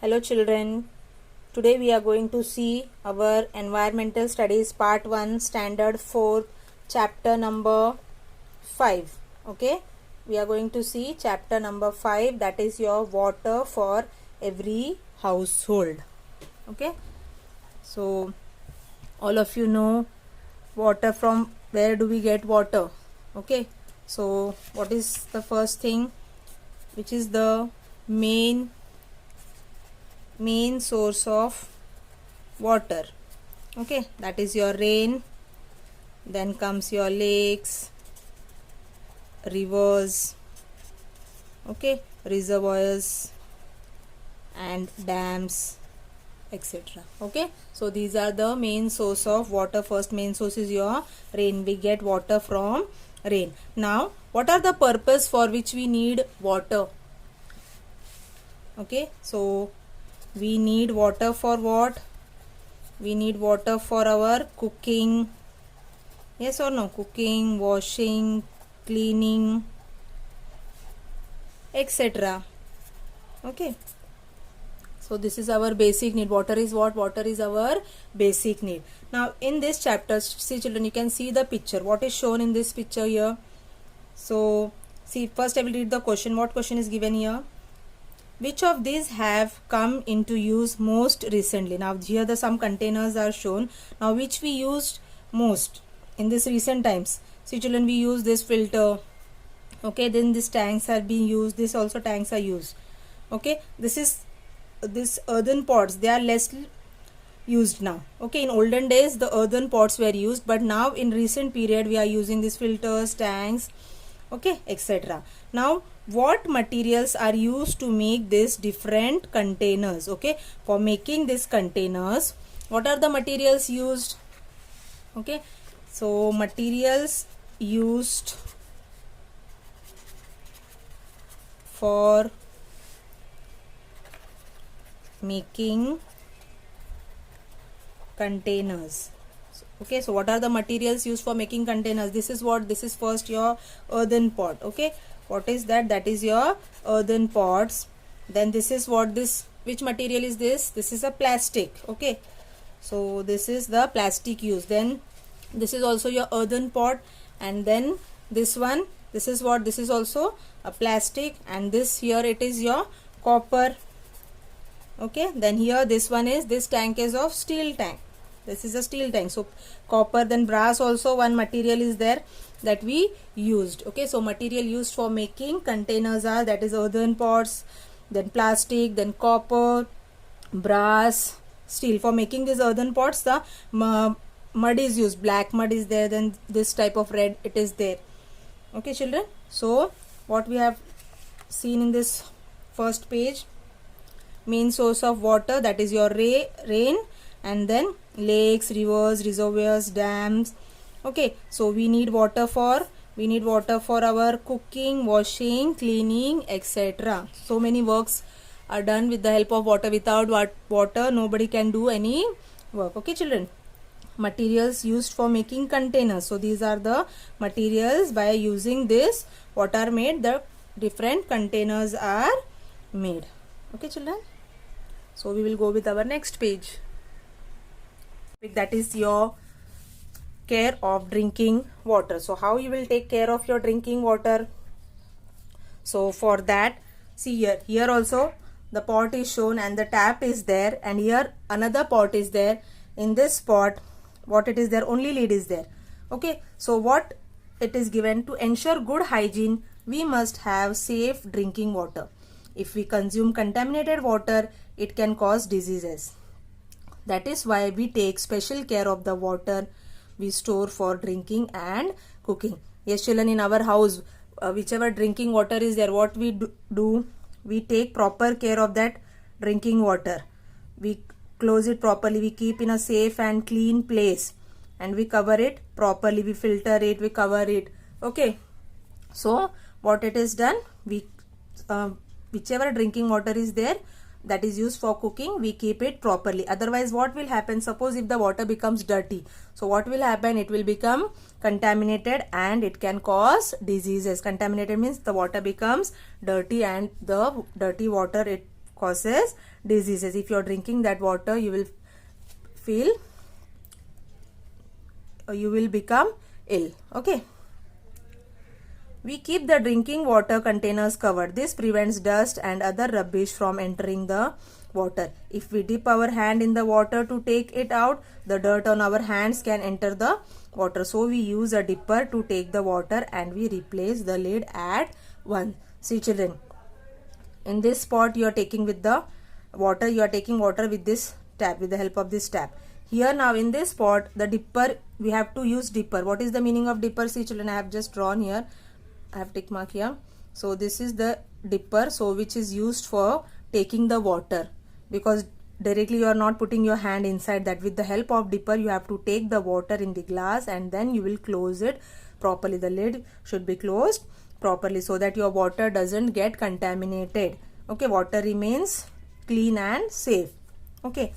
Hello children, today we are going to see our environmental studies part 1 standard 4 chapter number 5. Okay, we are going to see chapter number 5, that is your water for every household. Okay, so all of you know water, from where do we get water? Okay, so what is the first thing, which is the main source of water? Okay, that is your rain. Then comes your lakes, rivers, okay, reservoirs and dams, etc. Okay, so these are the main source of water. First main source is your rain. We get water from rain. Now what are the purpose for which we need water? Okay, so we need water for what? We need water for our cooking. Yes or no? Cooking, washing, cleaning, etc. Okay, so this is our basic need. Water is what? Water is our basic need. Now in this chapter, see children, you can see the picture. What is shown in this picture here? So see, first I will read the question. What question is given here? Which of these have come into use most recently? Now here the some containers are shown. Now which we used most in this recent times? See children, we use this filter. Okay, then these tanks are being used. This also tanks are used. Okay, this earthen pots, they are less used now. Okay, in olden days the earthen pots were used, but now in recent period we are using these filters, tanks, okay, etc. Now what materials are used to make these different containers? Okay, for making these containers, what are the materials used? Okay, so materials used for making containers. Okay, so what are the materials used for making containers? This is what? This is first your earthen pot. Okay, what is that? That is your earthen pots. Then this is what? This, which material is this? This is a plastic. Okay, so this is the plastic used. Then this is also your earthen pot, and then this one, this is what? This is also a plastic, and this here it is your copper. Okay, then here this one is, this tank is of steel tank. This is a steel tank. So copper, then brass also one material is there that we used. Okay, so material used for making containers are, that is earthen pots, then plastic, then copper, brass, steel. For making these earthen pots, the mud is used. Black mud is there, then this type of red it is there. Okay children, so what we have seen in this first page, main source of water, that is your rain, and then lakes, rivers, reservoirs, dams. Okay, so we need water for our cooking, washing, cleaning, etc. So many works are done with the help of water. Without water nobody can do any work. Okay children, materials used for making containers. So these are the materials by using this what are made, the different containers are made. Okay children, so we will go with our next page. That is your care of drinking water. So how you will take care of your drinking water? So for that, see here also the pot is shown and the tap is there, and here another pot is there. In this pot, what it is there? Only lid is there. Okay, so what it is given? To ensure good hygiene, we must have safe drinking water. If we consume contaminated water, it can cause diseases. That is why we take special care of the water we store for drinking and cooking. Yes children, in our house, whichever drinking water is there, what we do, we take proper care of that drinking water. We close it properly, we keep in a safe and clean place, and we cover it properly, we filter it, we cover it. Okay, so what it is done, we whichever drinking water is there that is used for cooking, we keep it properly. Otherwise what will happen? Suppose if the water becomes dirty, so what will happen? It will become contaminated and it can cause diseases. Contaminated means the water becomes dirty, and the dirty water, it causes diseases. If you are drinking that water, you will become ill. Okay. We keep the drinking water containers covered. This prevents dust and other rubbish from entering the water. If we dip our hand in the water to take it out, the dirt on our hands can enter the water. So we use a dipper to take the water and we replace the lid at once. See children, in this pot you are taking with the water, you are taking water with this tap, with the help of this tap. Here now in this pot, the dipper, we have to use dipper. What is the meaning of dipper? See children, I have just drawn here. I have tick mark here. So this is the dipper, so which is used for taking the water, because directly you are not putting your hand inside that. With the help of dipper, you have to take the water in the glass and then you will close it properly. The lid should be closed properly so that your water doesn't get contaminated. Okay, water remains clean and safe. Okay.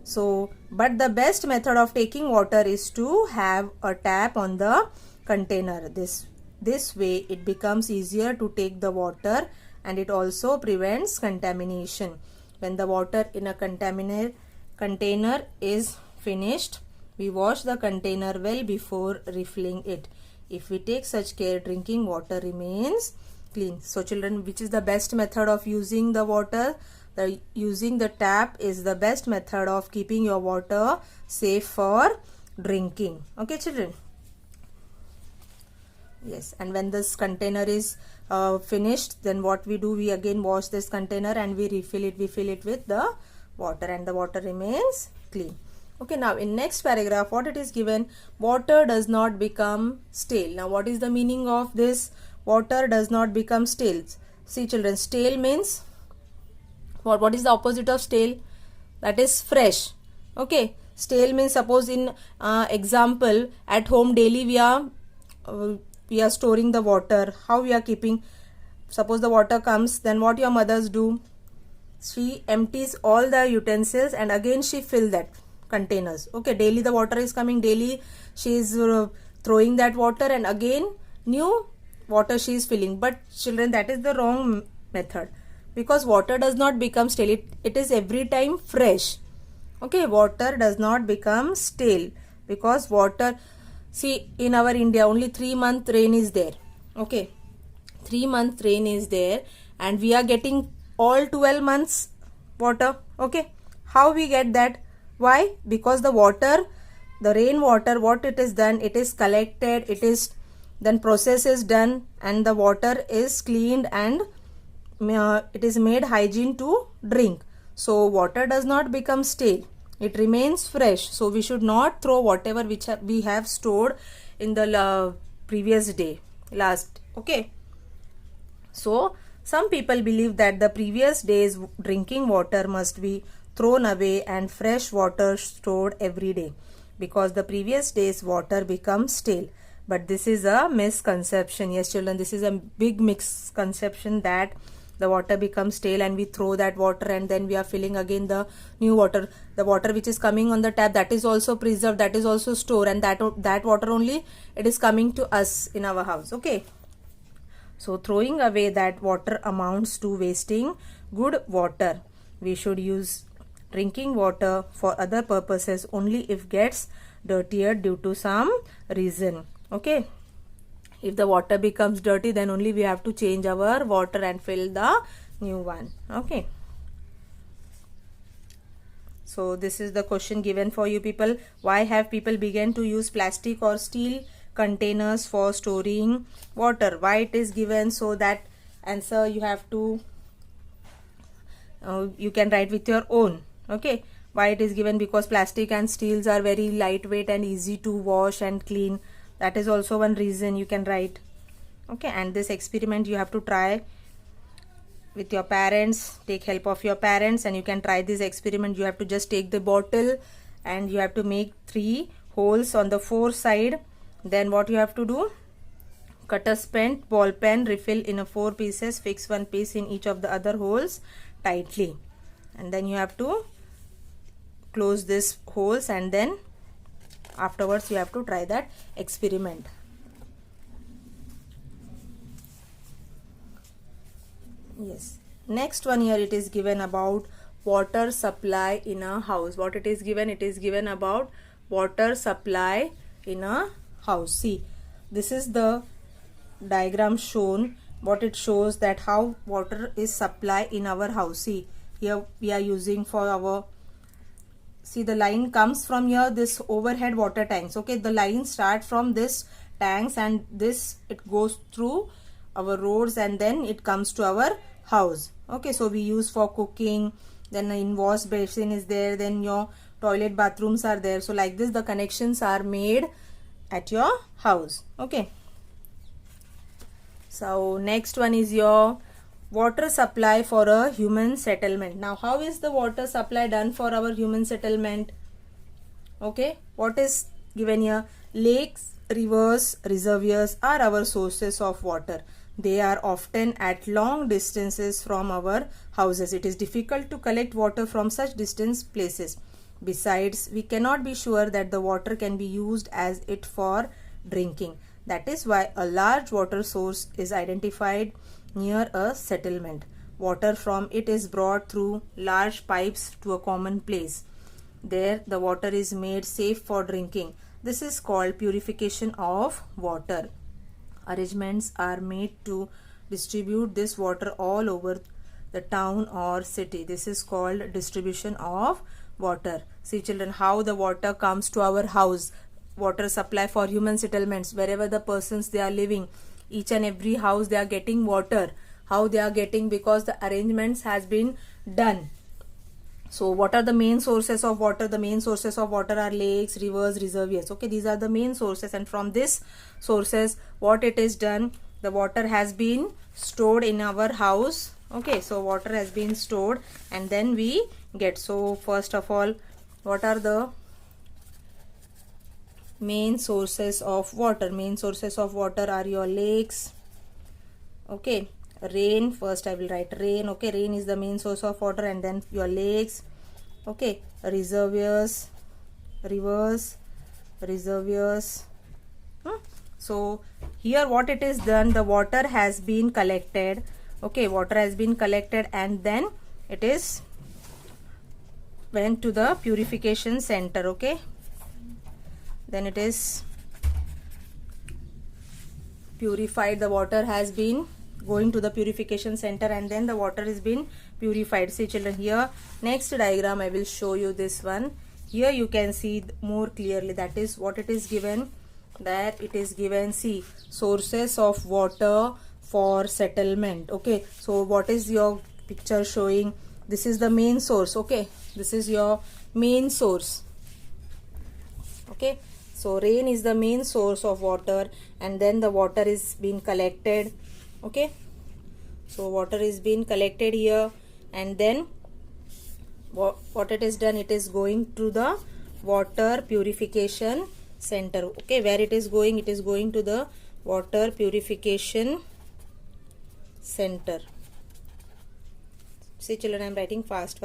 So, but the best method of taking water is to have a tap on the container. This way it becomes easier to take the water and it also prevents contamination. When the water in a container is finished, we wash the container well before refilling it. If we take such care, drinking water remains clean. So children, which is the best method of using the water? Using the tap is the best method of keeping your water safe for drinking. Okay children? Yes, and when this container is finished, then what we do, we again wash this container and we refill it. We fill it with the water and the water remains clean. Okay, now in next paragraph, what it is given, water does not become stale. Now what is the meaning of this? Water does not become stale. See children, stale means what is the opposite of stale? That is fresh. Okay, stale means, suppose in example, at home daily we are storing the water. How we are keeping? Suppose the water comes, then what your mothers do? She empties all the utensils and again she fill that containers. Okay, daily the water is coming, daily she is throwing that water and again new water she is filling. But children, that is the wrong method, because water does not become stale. It is every time fresh. Okay, water does not become stale because water, see, in our India only 3-month rain is there. Okay, 3-month rain is there and we are getting all 12 months water. Okay, how we get that? Why? Because the water, the rain water, what it is done, it is collected, it is then process is done and the water is cleaned and it is made hygiene to drink. So water does not become stale, it remains fresh. So we should not throw whatever which we have stored in the previous day, last. Okay, so some people believe that the previous day's drinking water must be thrown away and fresh water stored every day, because the previous day's water becomes stale. But this is a misconception. Yes children, this is a big misconception that the water becomes stale and we throw that water and then we are filling again the new water. The water which is coming on the tap, that is also preserved, that is also stored, and that water only it is coming to us in our house. Okay, so throwing away that water amounts to wasting good water. We should use drinking water for other purposes only if gets dirtier due to some reason. Okay, if the water becomes dirty, then only we have to change our water and fill the new one. Okay, so this is the question given for you people. Why have people begun to use plastic or steel containers for storing water? Why it is given? So that answer you have to you can write with your own. Okay, why it is given? Because plastic and steels are very lightweight and easy to wash and clean. That is also one reason you can write. Okay, and this experiment you have to try with your parents. Take help of your parents and you can try this experiment. You have to just take the bottle and you have to make 3 holes on the 4 side. Then what you have to do? Cut a spent ball pen, refill in 4 pieces, fix 1 piece in each of the other holes tightly, and then you have to close this holes, and then afterwards you have to try that experiment. Yes, Next one here, it is given about water supply in a house. What it is given? It is given about water supply in a house. See, this is the diagram shown. What it shows, that how water is supplied in our house. See, here we are using for our, see, the line comes from here, this overhead water tanks. Okay, the line start from this tanks, and this, it goes through our roads, and then it comes to our house. Okay, so we use for cooking, then in wash basin is there, then your toilet bathrooms are there. So like this the connections are made at your house. Okay, so next one is your water supply for a human settlement. Now how is the water supply done for our human settlement? Okay, what is given here? Lakes, rivers, reservoirs are our sources of water. They are often at long distances from our houses. It is difficult to collect water from such distant places. Besides, we cannot be sure that the water can be used as it for drinking. That is why a large water source is identified near a settlement. Water from it is brought through large pipes to a common place. There the water is made safe for drinking. This is called purification of water. Arrangements are made to distribute this water all over the town or city. This is called distribution of water. See children, how the water comes to our house. Water supply for human settlements, wherever the persons they are living, each and every house they are getting water. How they are getting? Because the arrangements has been done. So what are the main sources of water? The main sources of water are lakes, rivers, reservoirs. Okay, these are the main sources, and from this sources what it is done, the water has been stored in our house. Okay, so water has been stored and then we get. So first of all, what are the main sources of water? Main sources of water are your lakes. Okay, rain, first I will write rain. Okay, rain is the main source of water, and then your lakes. Okay, reservoirs, rivers, reservoirs. So here what it is done, the water has been collected. Okay, water has been collected and then it is went to the purification center. Okay, then it is purified. The water has been going to the purification center and then the water is been purified. See children, here next diagram I will show you this one. Here you can see more clearly, that is what it is given, that it is given, see, sources of water for settlement. Okay, so what is your picture showing? This is the main source. Okay, this is your main source. Okay, so rain is the main source of water and then the water is being collected. Okay, so water is being collected here and then what it is done, it is going to the water purification center. Okay, where it is going? It is going to the water purification center. See children, I am writing fast.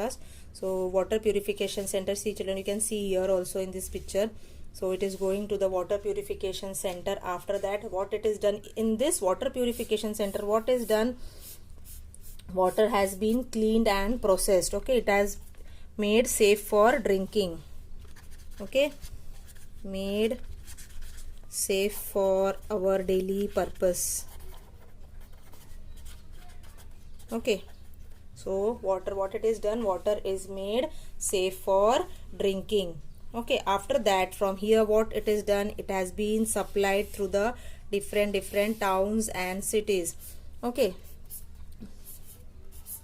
So water purification center, see children, you can see here also in this picture. So it is going to the water purification center. After that, what it is done in this water purification center, what is done, water has been cleaned and processed. Okay, it has made safe for drinking. Okay, made safe for our daily purpose. Okay, so water, what it is done, water is made safe for drinking. Okay, after that, from here what it is done, it has been supplied through the different towns and cities. Okay,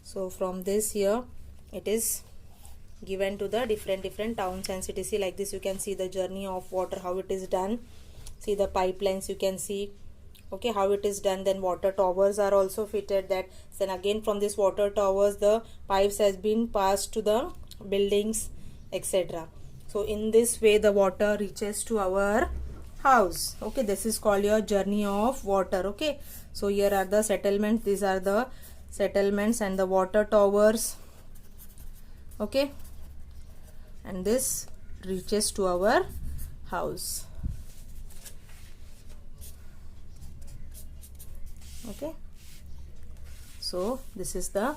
so from this here it is given to the different towns and cities. See, like this you can see the journey of water, how it is done. See the pipelines you can see. Okay, how it is done. Then water towers are also fitted, that then again from this water towers the pipes has been passed to the buildings, etc. So in this way the water reaches to our house. Okay, this is called your journey of water. Okay, so here are the settlements, these are the settlements and the water towers. Okay, and this reaches to our house. Okay, so this is the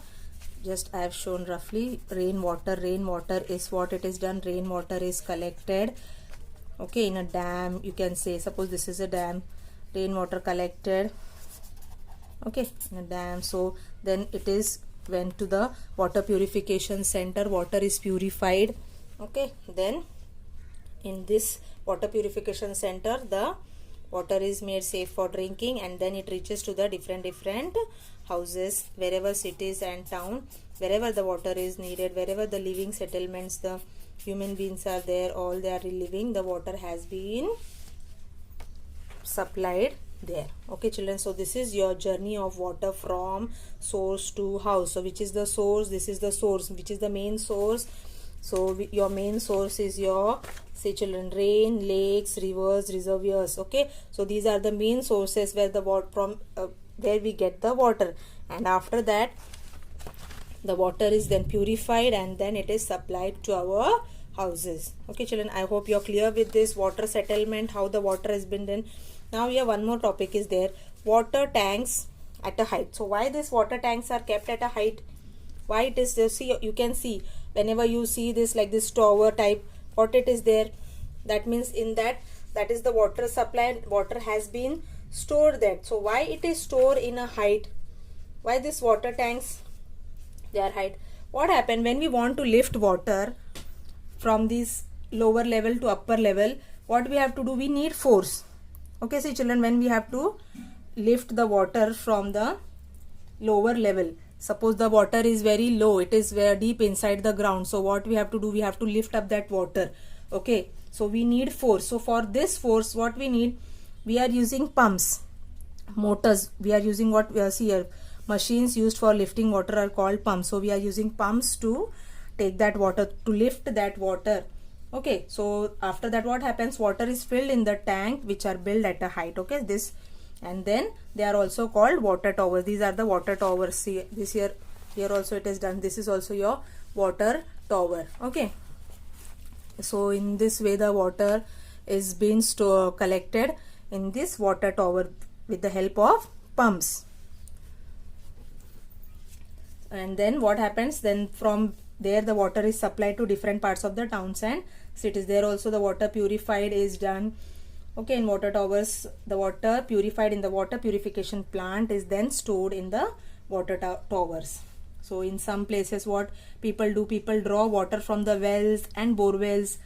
just I have shown roughly. Rainwater is what it is done. Rainwater is collected, okay, in a dam, you can say. Suppose this is a dam, rainwater collected, okay, in a dam. So then it is went to the water purification center, water is purified, okay. Then in this water purification center, the water is made safe for drinking, and then it reaches to the different houses, wherever cities and town, wherever the water is needed, wherever the living settlements, the human beings are there, all they are living, the water has been supplied there, okay children. So this is your journey of water from source to house. So which is the source? This is the source. Which is the main source? So your main source is your, say children, rain, lakes, rivers, reservoirs, okay. So these are the main sources where the water from where we get the water, and after that the water is then purified and then it is supplied to our houses, okay children. I hope you're clear with this water settlement, how the water has been done. Now here one more topic is there, water tanks at a height. So why these water tanks are kept at a height? Why it is there? See, you can see whenever you see this like this tower type, what it is there, that means in that is the water supply, and water has been stored there. So why it is stored in a height? Why this water tanks, they are height? What happened when we want to lift water from this lower level to upper level? What we have to do? We need force, okay. See children, when we have to lift the water from the lower level, suppose the water is very low, it is very deep inside the ground. So what we have to do? We have to lift up that water, okay. So we need force. So for this force, what we need? We are using pumps, motors. We are using what we see here, machines used for lifting water are called pumps. So we are using pumps to take that water, to lift that water, okay. So after that what happens? Water is filled in the tank which are built at a height, okay. This, and then they are also called water towers. These are the water towers. See this here also it is done. This is also your water tower, okay. So in this way the water is being collected in this water tower with the help of pumps. And then what happens? Then from there the water is supplied to different parts of the towns and cities. There also the water purified is done, okay. In water towers, the water purified in the water purification plant is then stored in the water towers. So in some places what people do, people draw water from the wells and bore wells.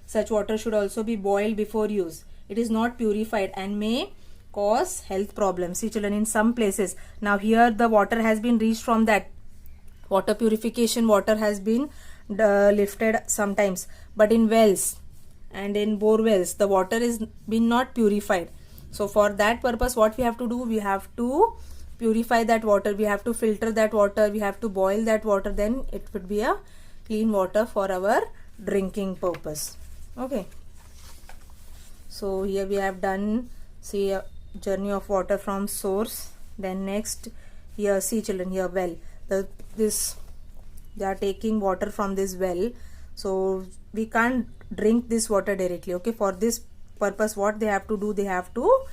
Such water should also be boiled before use. It is not purified and may cause health problems. See children, in some places, now here the water has been reached from that water purification, water has been lifted sometimes, but in wells and in bore wells the water is been not purified. So for that purpose what we have to do? We have to purify that water, we have to filter that water, we have to boil that water, then it would be a clean water for our drinking purpose, okay. So here we have done, see, a journey of water from source. Then next here, see children, here well, they are taking water from this well. So we can't drink this water directly, okay. For this purpose what they have to do? They have to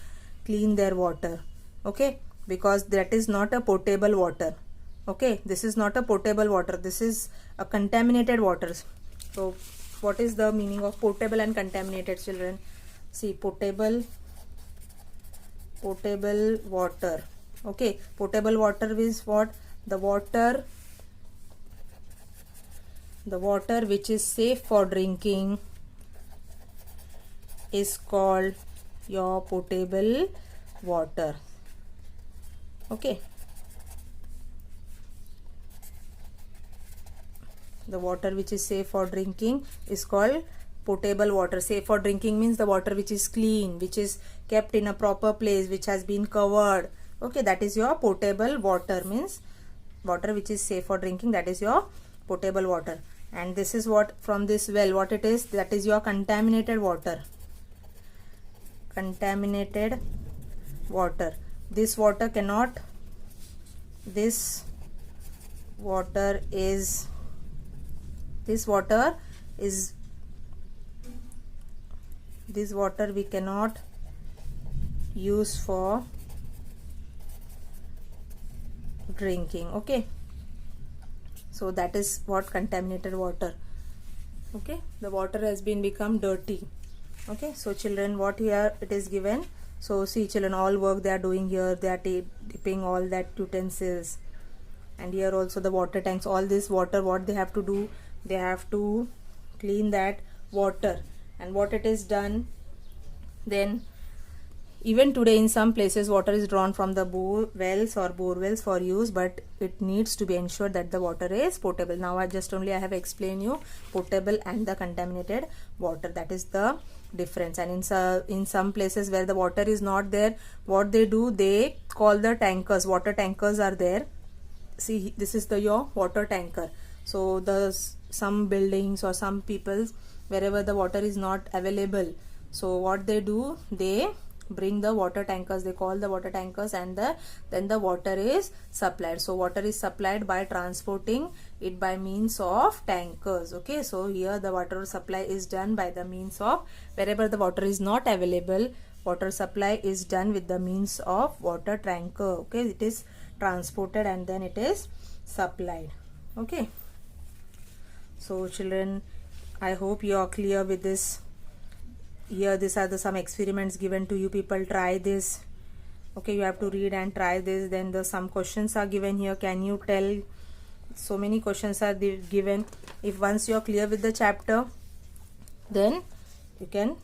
clean their water, okay, because that is not a potable water, okay. This is not a potable water, this is a contaminated water. So what is the meaning of potable and contaminated, children? See, potable water, okay. Potable water is what? The water which is safe for drinking is called your potable water, okay. The water which is safe for drinking is called potable water. Safe for drinking means the water which is clean, which is kept in a proper place, which has been covered, okay. That is your potable water, means water which is safe for drinking, that is your potable water. And this is what from this well, what it is? That is your contaminated water. Contaminated water. This water cannot, this water we cannot use for drinking, okay. So that is what contaminated water. Okay, the water has been become dirty. Okay, so children, what here it is given. So see children, all work they are doing here, they are dipping all that utensils, and here also the water tanks, all this water, what they have to do, they have to clean that water. And what it is done, then even today in some places water is drawn from the wells or bore wells for use, but it needs to be ensured that the water is potable. Now I have explained you potable and the contaminated water, that is the difference. And in some places where the water is not there, what they do, they call the tankers, water tankers are there. See, this is your water tanker. So some buildings or some peoples, wherever the water is not available, so what they do, they bring the water tankers, they call the water tankers, and then the water is supplied. So water is supplied by transporting it by means of tankers. Okay, so here the water supply is done by the means of, wherever the water is not available, water supply is done with the means of water tanker. Okay, it is transported and then it is supplied. Okay, so children, I hope you are clear with this. Here these are some experiments given to you people, try this. Okay, you have to read and try this. Then some questions are given here, can you tell, so many questions are given. If once you are clear with the chapter, then you can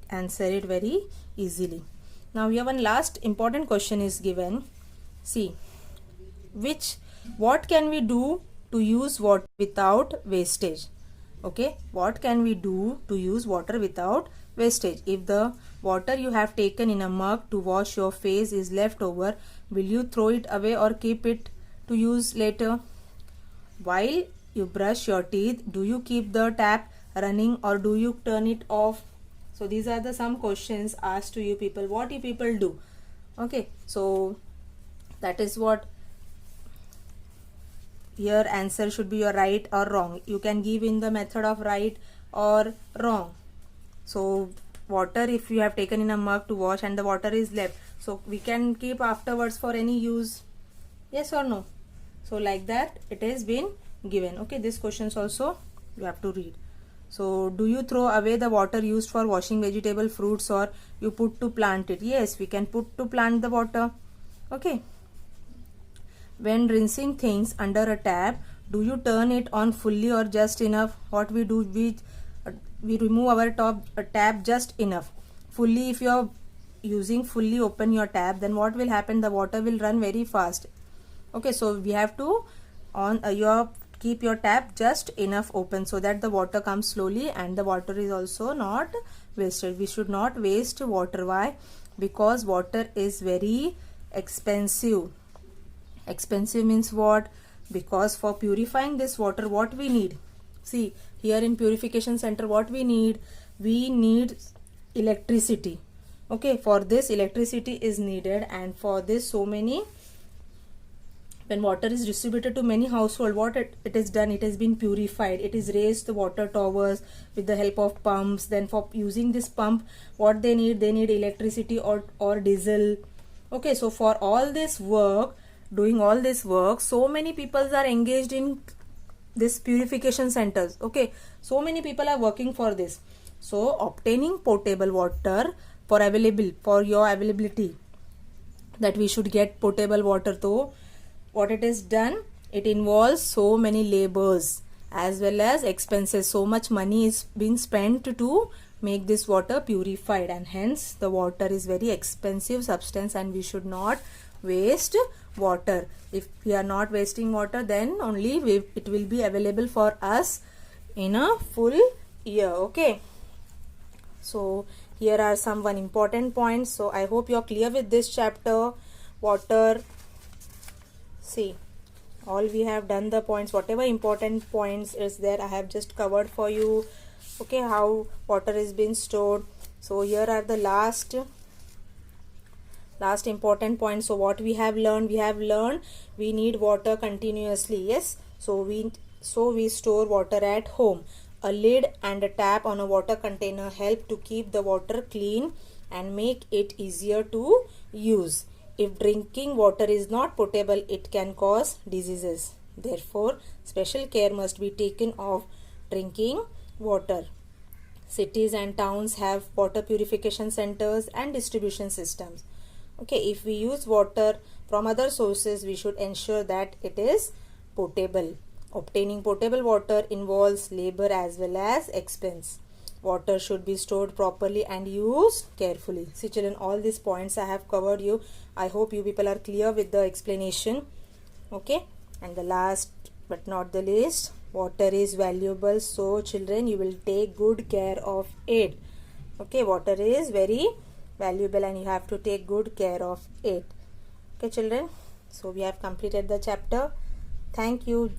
answer it very easily. Now here one last important question is given. See, what can we do to use water without wastage? Okay, what can we do to use water without wastage? If the water you have taken in a mug to wash your face is left over, will you throw it away or keep it to use later? While you brush your teeth, do you keep the tap running or do you turn it off? So these are some questions asked to you people, what you people do. Okay, so that is what here answer should be your right or wrong. You can give in the method of right or wrong. So water, if you have taken in a mug to wash and the water is left, so we can keep afterwards for any use, yes or no? So like that it has been given. Okay, these questions also you have to read. So do you throw away the water used for washing vegetable, fruits, or you put to plant it? Yes, we can put to plant the water. Okay, when rinsing things under a tap, do you turn it on fully or just enough? What we do, we remove our tap just enough. Fully, if you are using fully open your tap, then what will happen, the water will run very fast. Okay, so we have to keep your tap just enough open so that the water comes slowly and the water is also not wasted. We should not waste water. Why? Because water is very expensive. Expensive means what? Because for purifying this water, what we need, see here in purification center, what we need electricity. Okay, for this electricity is needed, and for this so many, when water is distributed to many household, what it is done, it has been purified, it is raised the water towers with the help of pumps. Then for using this pump, what they need electricity or diesel. Okay, so for all this work, doing all this work, so many people are engaged in this purification centers. Okay, so many people are working for this. So obtaining potable water for your availability, that we should get potable water. So what it is done, it involves so many labors as well as expenses. So much money is being spent to make this water purified, and hence the water is very expensive substance and we should not waste water. If we are not wasting water, then only it will be available for us in a full year. Okay, so here are some important points. So I hope you are clear with this chapter, water. See, all we have done the points, whatever important points is there, I have just covered for you. Okay, how water is being stored. So here are the last important point. So what we have learned, we need water continuously. Yes, so we store water at home. A lid and a tap on a water container help to keep the water clean and make it easier to use. If drinking water is not potable, it can cause diseases. Therefore, special care must be taken of drinking water. Cities and towns have water purification centers and distribution systems. Okay, if we use water from other sources, we should ensure that it is potable. Obtaining potable water involves labor as well as expense. Water should be stored properly and used carefully. See children, all these points I have covered you. I hope you people are clear with the explanation. Okay, and the last but not the least, water is valuable, so children, you will take good care of it. Okay, water is very valuable and you have to take good care of it. Okay children, so we have completed the chapter. Thank you.